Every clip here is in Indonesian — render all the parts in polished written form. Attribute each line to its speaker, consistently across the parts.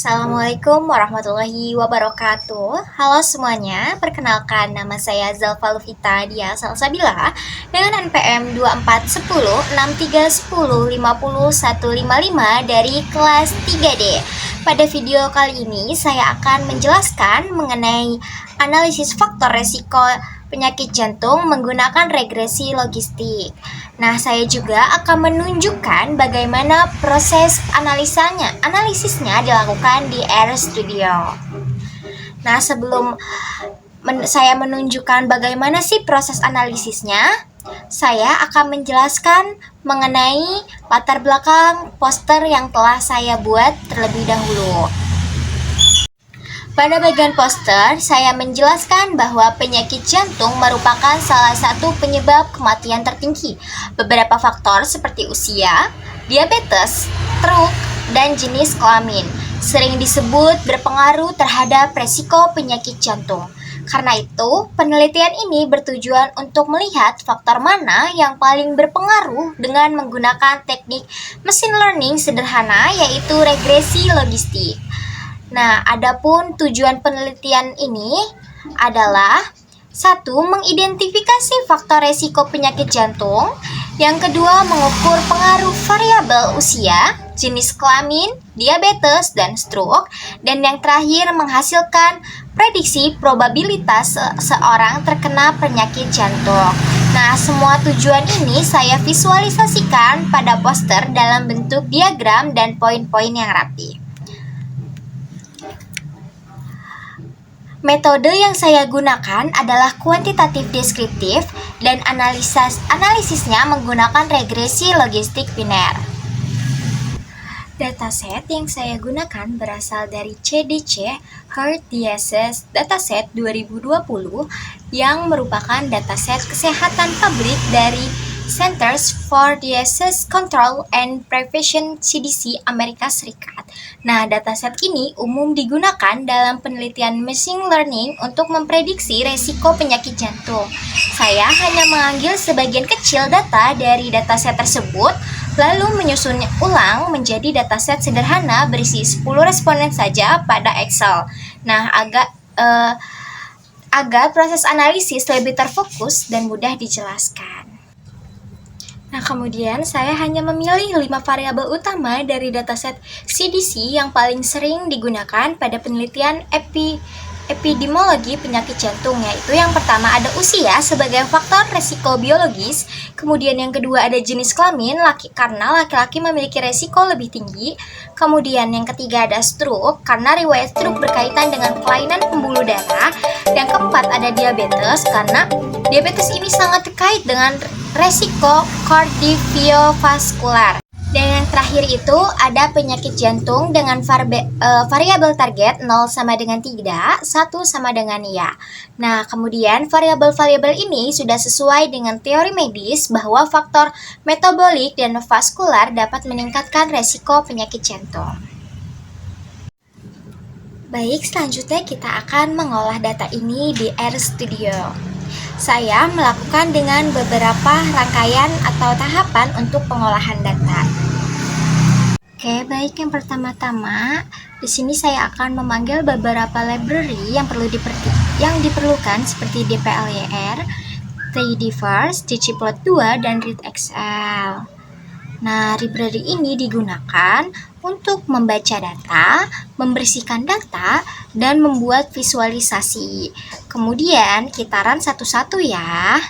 Speaker 1: Assalamualaikum warahmatullahi wabarakatuh. Halo semuanya, perkenalkan nama saya Zalfa Lufita Dia Salsabila dengan NPM 24106310505155 dari kelas 3D. Pada video kali ini saya akan menjelaskan mengenai analisis faktor resiko penyakit jantung menggunakan regresi logistik. Nah, saya juga akan menunjukkan bagaimana proses analisisnya dilakukan di RStudio. Nah, sebelum saya menunjukkan bagaimana sih proses analisisnya, saya akan menjelaskan mengenai latar belakang poster yang telah saya buat terlebih dahulu. Pada bagian poster, saya menjelaskan bahwa penyakit jantung merupakan salah satu penyebab kematian tertinggi. Beberapa faktor seperti usia, diabetes, stroke, dan jenis kelamin sering disebut berpengaruh terhadap resiko penyakit jantung. Karena itu, penelitian ini bertujuan untuk melihat faktor mana yang paling berpengaruh dengan menggunakan teknik machine learning sederhana, yaitu regresi logistik. Nah, adapun tujuan penelitian ini adalah 1. Mengidentifikasi faktor resiko penyakit jantung. Yang kedua, mengukur pengaruh variabel usia, jenis kelamin, diabetes, dan stroke. Dan yang terakhir, menghasilkan prediksi probabilitas seorang terkena penyakit jantung. Nah, semua tujuan ini saya visualisasikan pada poster dalam bentuk diagram dan poin-poin yang rapi. Metode yang saya gunakan adalah kuantitatif deskriptif dan analisisnya menggunakan regresi logistik biner. Dataset yang saya gunakan berasal dari CDC Heart Disease Dataset 2020 yang merupakan dataset kesehatan publik dari Centers for Disease Control and Prevention CDC Amerika Serikat. Nah, dataset ini umum digunakan dalam penelitian machine learning untuk memprediksi resiko penyakit jantung. Saya hanya mengambil sebagian kecil data dari dataset tersebut, lalu menyusunnya ulang menjadi dataset sederhana berisi 10 responden saja pada Excel. Nah, agar proses analisis lebih terfokus dan mudah dijelaskan. Nah, kemudian saya hanya memilih 5 variabel utama dari dataset CDC yang paling sering digunakan pada penelitian epidemiologi penyakit jantung, yaitu yang pertama ada usia sebagai faktor resiko biologis, kemudian yang kedua ada jenis kelamin, karena laki-laki memiliki resiko lebih tinggi, kemudian yang ketiga ada stroke, karena riwayat stroke berkaitan dengan kelainan pembuluh darah, yang keempat ada diabetes, karena diabetes ini sangat terkait dengan resiko kardiovaskular. Dan yang terakhir itu ada penyakit jantung dengan variabel target 0 sama dengan tidak, 1 sama dengan ya. Nah, kemudian variabel-variabel ini sudah sesuai dengan teori medis bahwa faktor metabolik dan vaskular dapat meningkatkan resiko penyakit jantung. Baik, selanjutnya kita akan mengolah data ini di RStudio. Saya melakukan dengan beberapa rangkaian atau tahapan untuk pengolahan data. Oke, baik, yang pertama-tama di sini saya akan memanggil beberapa library yang diperlukan seperti dplyr, 3dverse, ggplot2, dan readxl. Nah, library ini digunakan untuk membaca data, membersihkan data, dan membuat visualisasi. Kemudian kita run satu-satu ya.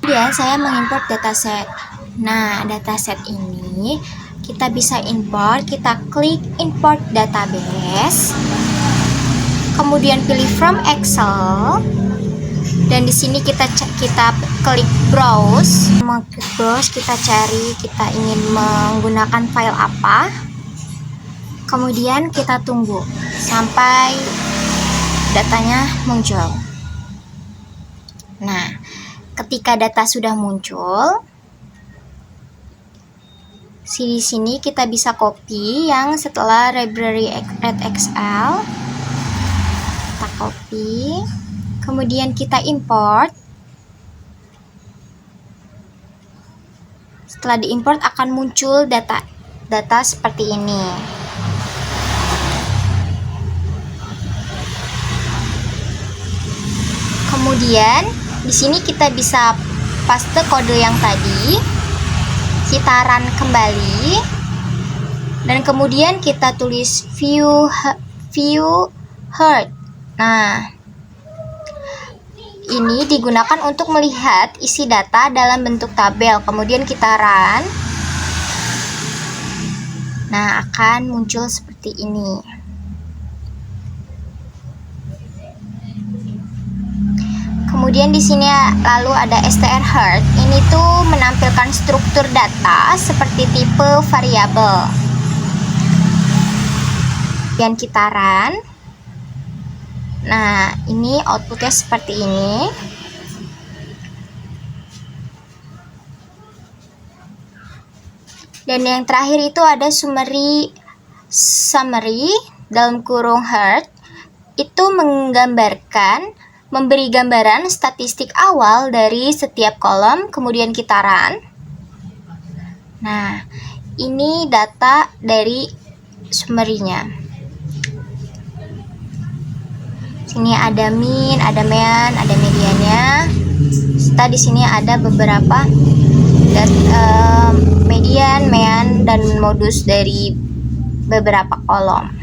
Speaker 1: Kemudian saya mengimport dataset. Nah, dataset ini kita bisa import, kita klik import database, kemudian pilih from Excel, dan di sini kita klik browse. Kita cari kita ingin menggunakan file apa, kemudian kita tunggu sampai datanya muncul. Nah, ketika data sudah muncul, Di sini kita bisa copy yang setelah library redxl. Kita copy. Kemudian kita import. Setelah diimport akan muncul data seperti ini. Kemudian di sini kita bisa paste kode yang tadi, kita run kembali, dan kemudian kita tulis view heard. Nah, ini digunakan untuk melihat isi data dalam bentuk tabel. Kemudian kita run. Nah, akan muncul seperti ini. Kemudian di sini lalu ada strHeard. Ini tuh menampilkan struktur data seperti tipe variabel. Dan kita run. Nah, ini outputnya seperti ini. Dan yang terakhir itu ada summary dalam kurung heard. Itu memberi gambaran statistik awal dari setiap kolom, kemudian kita run. Nah, ini data dari summary-nya. Sini ada min, ada mean, ada mediannya. Serta di sini ada beberapa median, mean, dan modus dari beberapa kolom.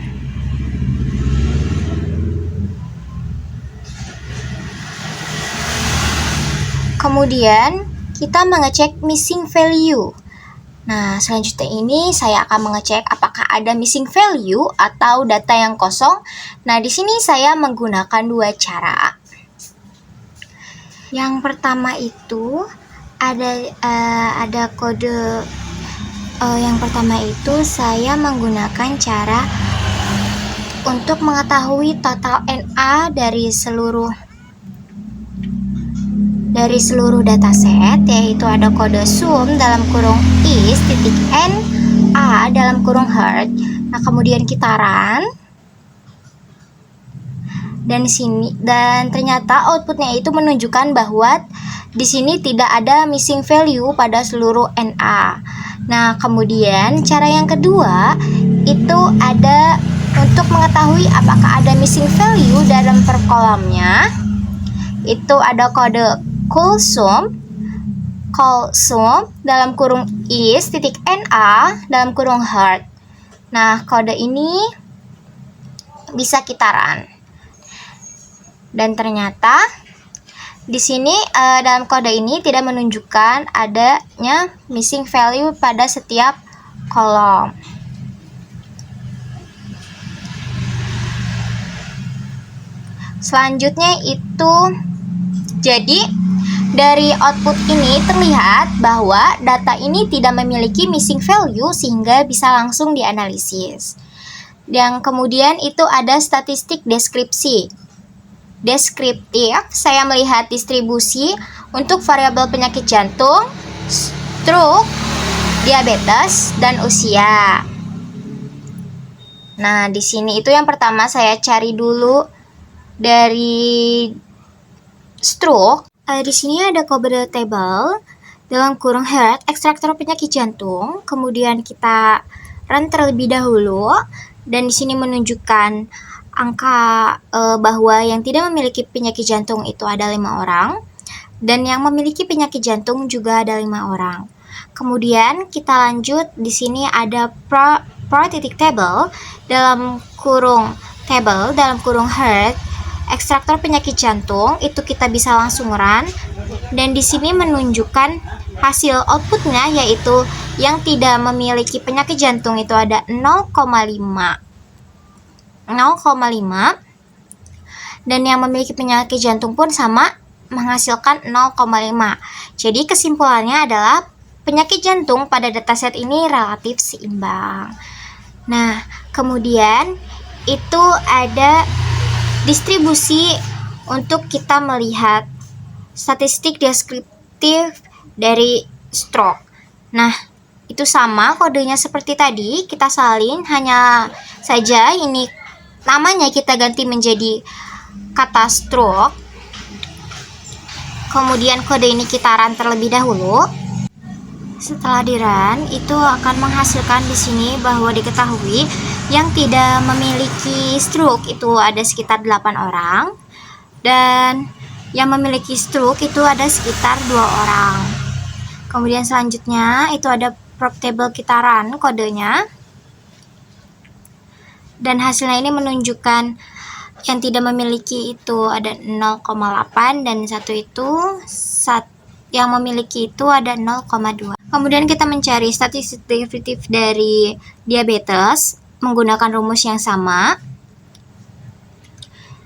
Speaker 1: Kemudian kita mengecek missing value. Nah, selanjutnya ini saya akan mengecek apakah ada missing value atau data yang kosong. Nah, di sini saya menggunakan dua cara. Yang pertama itu ada kode. Yang pertama itu saya menggunakan cara untuk mengetahui total NA dari seluruh dataset, yaitu ada kode sum dalam kurung is titik NA dalam kurung heard. Nah, kemudian kita run. Dan ternyata outputnya itu menunjukkan bahwa di sini tidak ada missing value pada seluruh NA. Nah, kemudian cara yang kedua itu ada untuk mengetahui apakah ada missing value dalam per kolomnya. Itu ada kode call sum dalam kurung is titik NA dalam kurung heard. Nah, kode ini bisa kita run. Dan ternyata di sini dalam kode ini tidak menunjukkan adanya missing value pada setiap kolom. Selanjutnya itu jadi dari output ini terlihat bahwa data ini tidak memiliki missing value sehingga bisa langsung dianalisis. Yang kemudian itu ada statistik deskriptif. Saya melihat distribusi untuk variabel penyakit jantung, stroke, diabetes, dan usia. Nah, di sini itu yang pertama saya cari dulu dari stroke. Di sini ada kode table dalam kurung heard ekstraktor penyakit jantung. Kemudian kita run terlebih dahulu, dan di sini menunjukkan angka bahwa yang tidak memiliki penyakit jantung itu ada 5 orang, dan yang memiliki penyakit jantung juga ada 5 orang. Kemudian kita lanjut, di sini ada table dalam kurung heard ekstraktor penyakit jantung, itu kita bisa langsung run, dan di sini menunjukkan hasil outputnya, yaitu yang tidak memiliki penyakit jantung itu ada 0,5, dan yang memiliki penyakit jantung pun sama, menghasilkan 0,5. Jadi kesimpulannya adalah penyakit jantung pada dataset ini relatif seimbang. Nah, kemudian itu ada distribusi untuk kita melihat statistik deskriptif dari stroke. Nah, itu sama kodenya seperti tadi, kita salin, hanya saja ini namanya kita ganti menjadi kata stroke. Kemudian kode ini kita run terlebih dahulu. Setelah di run, itu akan menghasilkan di sini bahwa diketahui yang tidak memiliki stroke itu ada sekitar 8 orang, dan yang memiliki stroke itu ada sekitar 2 orang. Kemudian selanjutnya itu ada prop table kita run kodenya, dan hasilnya ini menunjukkan yang tidak memiliki itu ada 0,8 dan yang memiliki itu ada 0,2. Kemudian kita mencari statistik derivatif dari diabetes menggunakan rumus yang sama.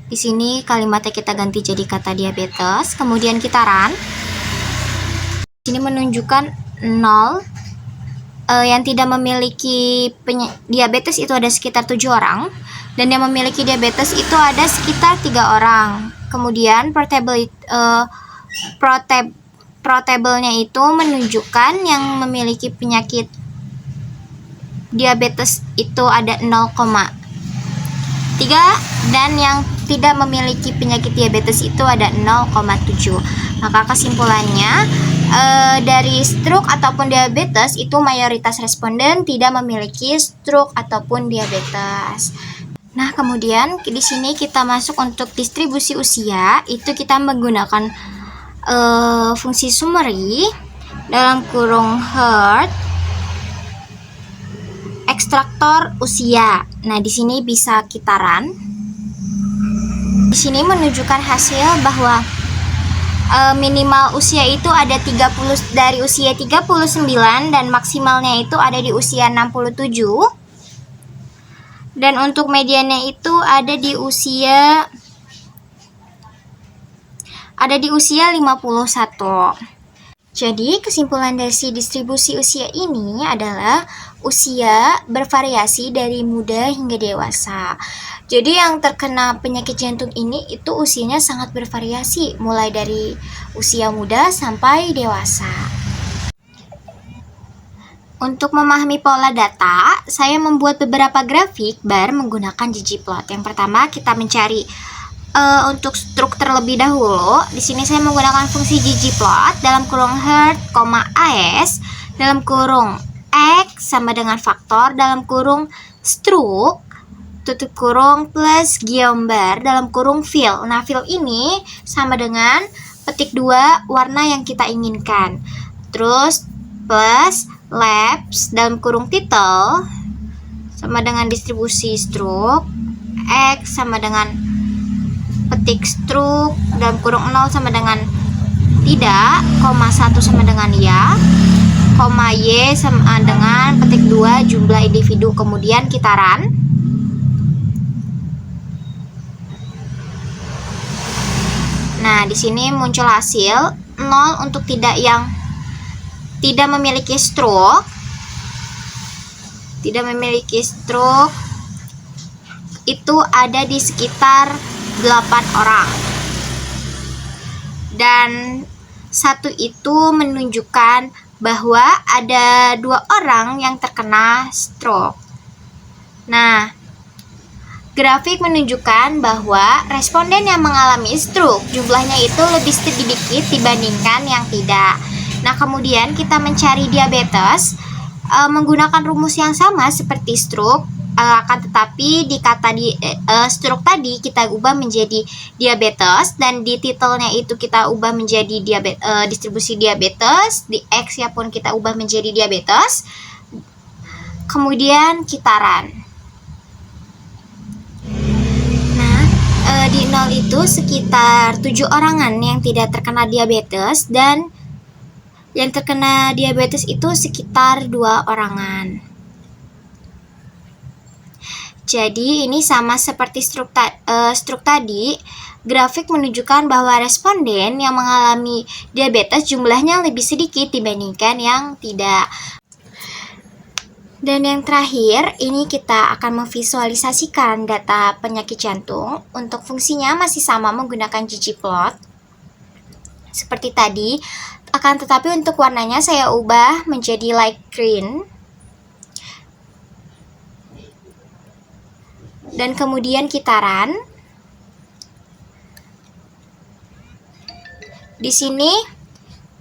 Speaker 1: Di sini kalimatnya kita ganti jadi kata diabetes, kemudian kita run. Di sini menunjukkan 0. Yang tidak memiliki diabetes itu ada sekitar 7 orang, dan yang memiliki diabetes itu ada sekitar 3 orang. Kemudian Pro-table-nya itu menunjukkan yang memiliki penyakit diabetes itu ada 0,3, dan yang tidak memiliki penyakit diabetes itu ada 0,7. Maka kesimpulannya dari stroke ataupun diabetes itu mayoritas responden tidak memiliki stroke ataupun diabetes. Nah, kemudian di sini kita masuk untuk distribusi usia, itu kita menggunakan fungsi summary dalam kurung Herd ekstraktor usia. Nah, di sini bisa kita run. Di sini menunjukkan hasil bahwa minimal usia itu ada 30 dari usia 39 dan maksimalnya itu ada di usia 67. Dan untuk mediannya itu ada di usia 51. Jadi kesimpulan dari distribusi usia ini adalah usia bervariasi dari muda hingga dewasa. Jadi yang terkena penyakit jantung ini itu usianya sangat bervariasi, mulai dari usia muda sampai dewasa. Untuk memahami pola data, saya membuat beberapa grafik bar menggunakan ggplot. Yang pertama kita mencari untuk struk terlebih dahulu. Di sini saya menggunakan fungsi ggplot dalam kurung Herd, as dalam kurung x sama dengan faktor dalam kurung struk tutup kurung plus gambar dalam kurung fill. Nah, fill ini sama dengan petik 2 warna yang kita inginkan. Terus plus labs dalam kurung title sama dengan distribusi stroke, x sama dengan petik stroke dalam kurung 0 sama dengan tidak, koma 1 sama dengan ya, koma y sama dengan petik 2 jumlah individu. Kemudian kita run. Nah, di sini muncul hasil 0 untuk yang tidak memiliki stroke. Tidak memiliki stroke itu ada di sekitar 8 orang. Dan 1 itu menunjukkan bahwa ada 2 orang yang terkena stroke. Nah, grafik menunjukkan bahwa responden yang mengalami stroke jumlahnya itu lebih sedikit dibandingkan yang tidak. Nah, kemudian kita mencari diabetes menggunakan rumus yang sama seperti stroke, akan tetapi di kata stroke tadi kita ubah menjadi diabetes, dan di titelnya itu kita ubah menjadi distribusi diabetes, di X ya pun kita ubah menjadi diabetes. Kemudian kita run. Nah, di 0 itu sekitar 7 orangan yang tidak terkena diabetes, dan yang terkena diabetes itu sekitar 2 orangan. Jadi ini sama seperti struk tadi, grafik menunjukkan bahwa responden yang mengalami diabetes jumlahnya lebih sedikit dibandingkan yang tidak. Dan yang terakhir, ini kita akan memvisualisasikan data penyakit jantung. Untuk fungsinya masih sama menggunakan ggplot. Seperti tadi, Akan tetapi untuk warnanya saya ubah menjadi light green. Dan kemudian kita run. Di sini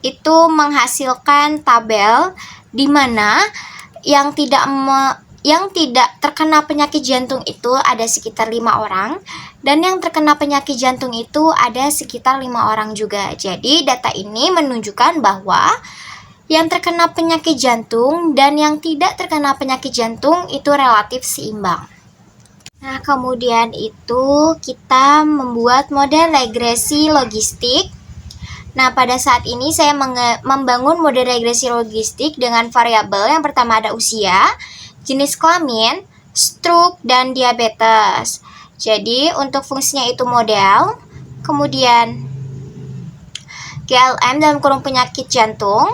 Speaker 1: itu menghasilkan tabel di mana yang tidak terkena penyakit jantung itu ada sekitar 5 orang, dan yang terkena penyakit jantung itu ada sekitar 5 orang juga. Jadi data ini menunjukkan bahwa yang terkena penyakit jantung dan yang tidak terkena penyakit jantung itu relatif seimbang. Nah, kemudian itu kita membuat model regresi logistik. Nah, pada saat ini saya membangun model regresi logistik dengan variabel yang pertama ada usia, jenis kelamin, stroke, dan diabetes. Jadi, untuk fungsinya itu model, kemudian GLM dalam kurung penyakit jantung,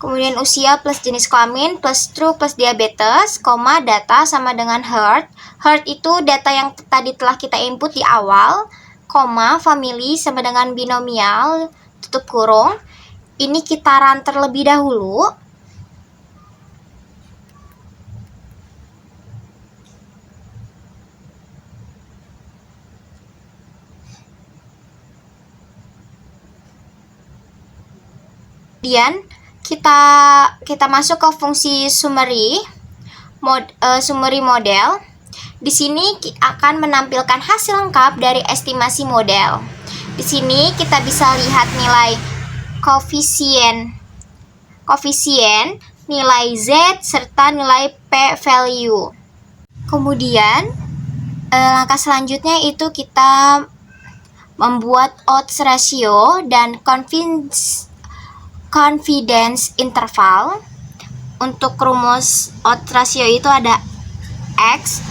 Speaker 1: kemudian usia plus jenis kelamin plus stroke plus diabetes, koma data sama dengan heart. Heart itu data yang tadi telah kita input di awal, koma family sama dengan binomial, tutup kurung. Ini kita run terlebih dahulu. Kemudian kita masuk ke fungsi summary model. Di sini akan menampilkan hasil lengkap dari estimasi model. Di sini kita bisa lihat nilai koefisien, nilai Z serta nilai P value. Kemudian langkah selanjutnya itu kita membuat odds ratio dan confidence interval. Untuk rumus odds ratio itu ada X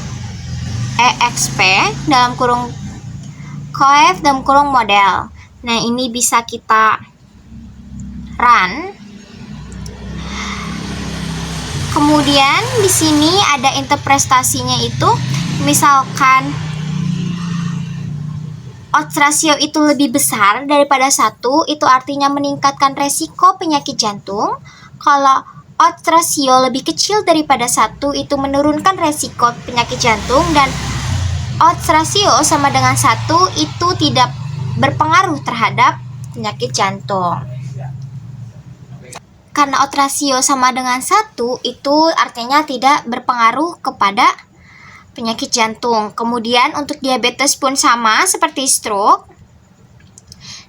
Speaker 1: EXP dalam kurung coef dalam kurung model. Nah, ini bisa kita run. Kemudian di sini ada interpretasinya itu, misalkan odds ratio itu lebih besar daripada 1, itu artinya meningkatkan resiko penyakit jantung. Kalau odds ratio lebih kecil daripada 1, itu menurunkan resiko penyakit jantung, dan odds ratio sama dengan 1 itu tidak berpengaruh terhadap penyakit jantung. Karena odds ratio sama dengan 1 itu artinya tidak berpengaruh kepada penyakit jantung. Kemudian untuk diabetes pun sama seperti stroke,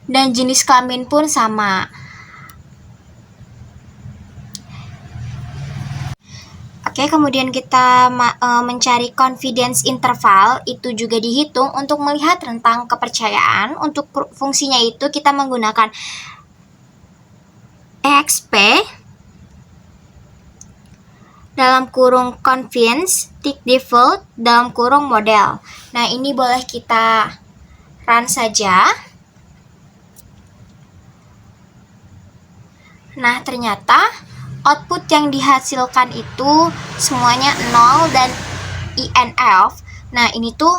Speaker 1: dan jenis kelamin pun sama. Oke, kemudian kita mencari confidence interval, itu juga dihitung untuk melihat rentang kepercayaan. Untuk fungsinya itu kita menggunakan EXP dalam kurung confidence tick default dalam kurung model. Nah, ini boleh kita run saja. Nah, ternyata output yang dihasilkan itu semuanya 0 dan INF. Nah, ini tuh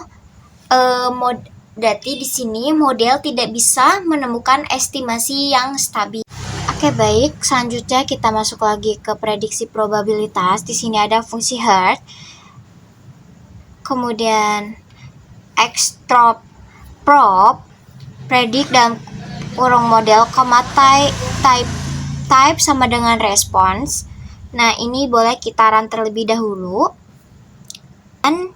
Speaker 1: berarti di sini model tidak bisa menemukan estimasi yang stabil. Oke, baik. Selanjutnya kita masuk lagi ke prediksi probabilitas. Di sini ada fungsi Herd. Kemudian extrop prop predik dalam kurung model, type sama dengan response. Nah, ini boleh kita run terlebih dahulu. Dan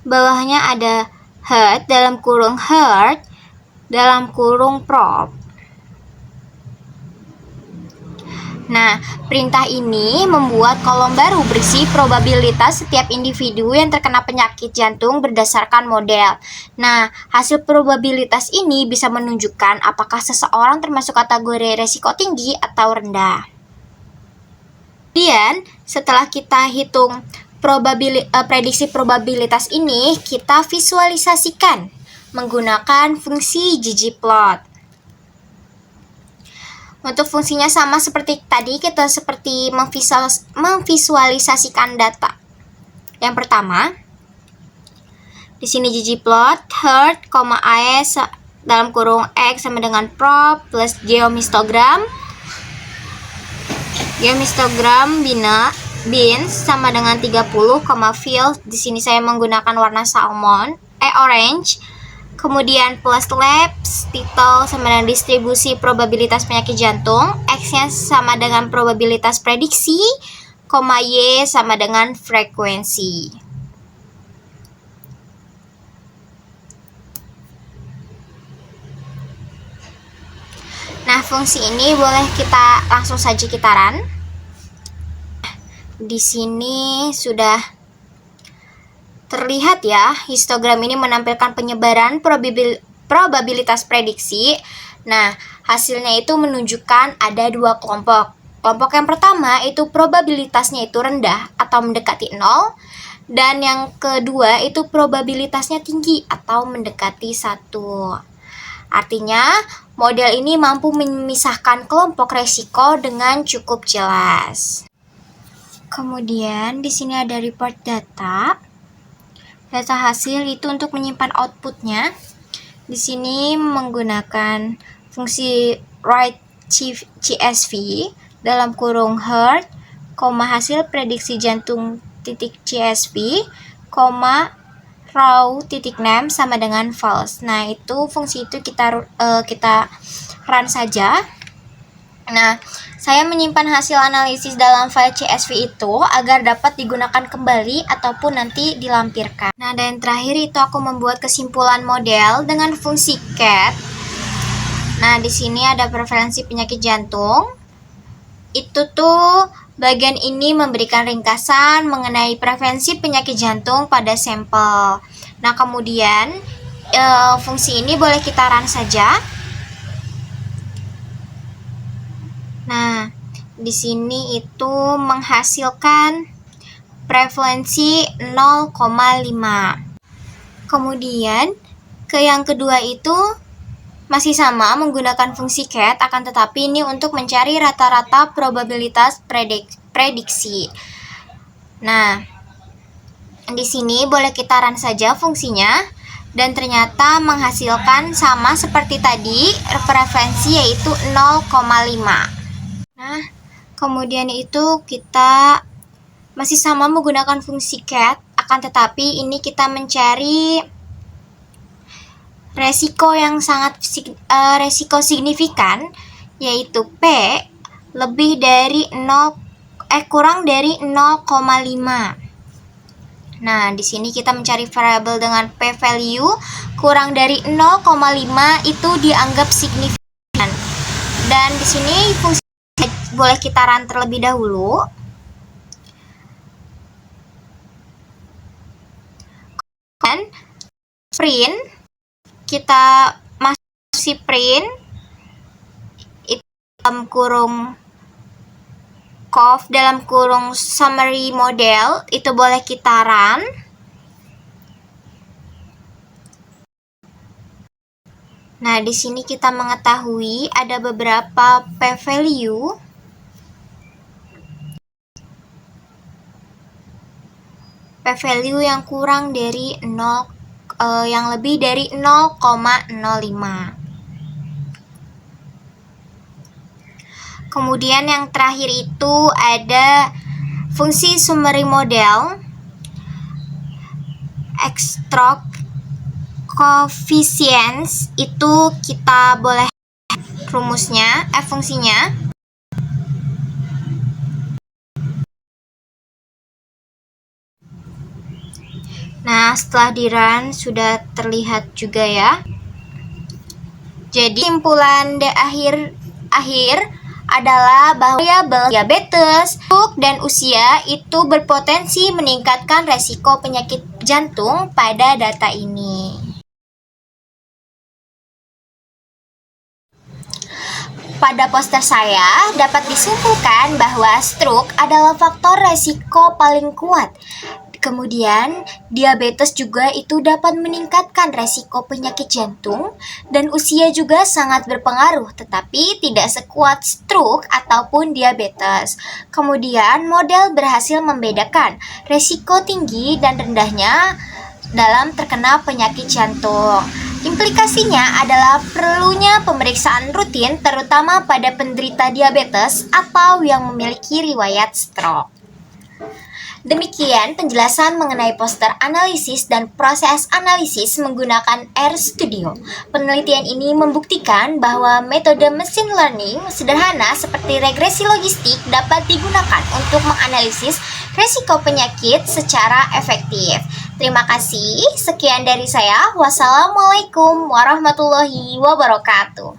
Speaker 1: bawahnya ada Herd dalam kurung Herd dalam kurung prop. Nah, perintah ini membuat kolom baru berisi probabilitas setiap individu yang terkena penyakit jantung berdasarkan model. Nah, hasil probabilitas ini bisa menunjukkan apakah seseorang termasuk kategori resiko tinggi atau rendah. Kemudian, setelah kita hitung prediksi probabilitas ini, kita visualisasikan menggunakan fungsi ggplot. Untuk fungsinya sama seperti tadi, kita seperti memvisualisasikan data. Yang pertama, di sini ggplot Herd, AE dalam kurung X sama dengan prop plus geohistogram. Geohistogram beans sama dengan 30, fill. Di sini saya menggunakan warna orange. Kemudian plus labs, title sama dengan distribusi probabilitas penyakit jantung, X-nya sama dengan probabilitas prediksi, Y sama dengan frekuensi. Nah, fungsi ini boleh kita langsung saja kita run. Di sini sudah terlihat ya, histogram ini menampilkan penyebaran probabilitas prediksi. Nah, hasilnya itu menunjukkan ada dua kelompok. Kelompok yang pertama itu probabilitasnya itu rendah atau mendekati 0. Dan yang kedua itu probabilitasnya tinggi atau mendekati 1. Artinya, model ini mampu memisahkan kelompok resiko dengan cukup jelas. Kemudian di sini ada report data. Data hasil itu untuk menyimpan outputnya. Di sini menggunakan fungsi write CSV dalam kurung heart, hasil prediksi jantung titik CSV, raw titik name sama dengan false. Nah, itu fungsi itu kita run saja. Nah, saya menyimpan hasil analisis dalam file CSV itu agar dapat digunakan kembali ataupun nanti dilampirkan. Nah, dan terakhir itu aku membuat kesimpulan model dengan fungsi cat. Nah, di sini ada prevalensi penyakit jantung. Itu tuh bagian ini memberikan ringkasan mengenai prevalensi penyakit jantung pada sampel. Nah, kemudian fungsi ini boleh kita run saja. Nah, di sini itu menghasilkan prevalensi 0,5. Kemudian, ke yang kedua itu masih sama menggunakan fungsi cat, akan tetapi ini untuk mencari rata-rata probabilitas prediksi. Nah, di sini boleh kita run saja fungsinya. Dan ternyata menghasilkan sama seperti tadi, prevalensi yaitu 0,5. Nah, kemudian itu kita masih sama menggunakan fungsi cat, akan tetapi ini kita mencari resiko yang sangat resiko signifikan, yaitu P lebih dari kurang dari 0,5. Nah, di sini kita mencari variabel dengan P value kurang dari 0,5 itu dianggap signifikan. Dan di sini fungsi boleh kita run terlebih dahulu. Dan print, kita masih print itu dalam kurung conv dalam kurung summary model, itu boleh kita run. Nah, di sini kita mengetahui ada beberapa p-value yang kurang dari 0, yang lebih dari 0,05. Kemudian yang terakhir itu ada fungsi summary model, extract coefficients, itu kita boleh rumusnya, fungsinya. Nah, setelah di run sudah terlihat juga ya. Jadi kesimpulan akhir adalah bahwa variabel diabetes, stroke, dan usia itu berpotensi meningkatkan resiko penyakit jantung pada data ini. Pada poster saya dapat disimpulkan bahwa stroke adalah faktor resiko paling kuat. Kemudian, diabetes juga itu dapat meningkatkan resiko penyakit jantung, dan usia juga sangat berpengaruh, tetapi tidak sekuat stroke ataupun diabetes. Kemudian, model berhasil membedakan resiko tinggi dan rendahnya dalam terkena penyakit jantung. Implikasinya adalah perlunya pemeriksaan rutin terutama pada penderita diabetes atau yang memiliki riwayat stroke. Demikian penjelasan mengenai poster analisis dan proses analisis menggunakan RStudio. Penelitian ini membuktikan bahwa metode machine learning sederhana seperti regresi logistik dapat digunakan untuk menganalisis resiko penyakit secara efektif. Terima kasih, sekian dari saya. Wassalamualaikum warahmatullahi wabarakatuh.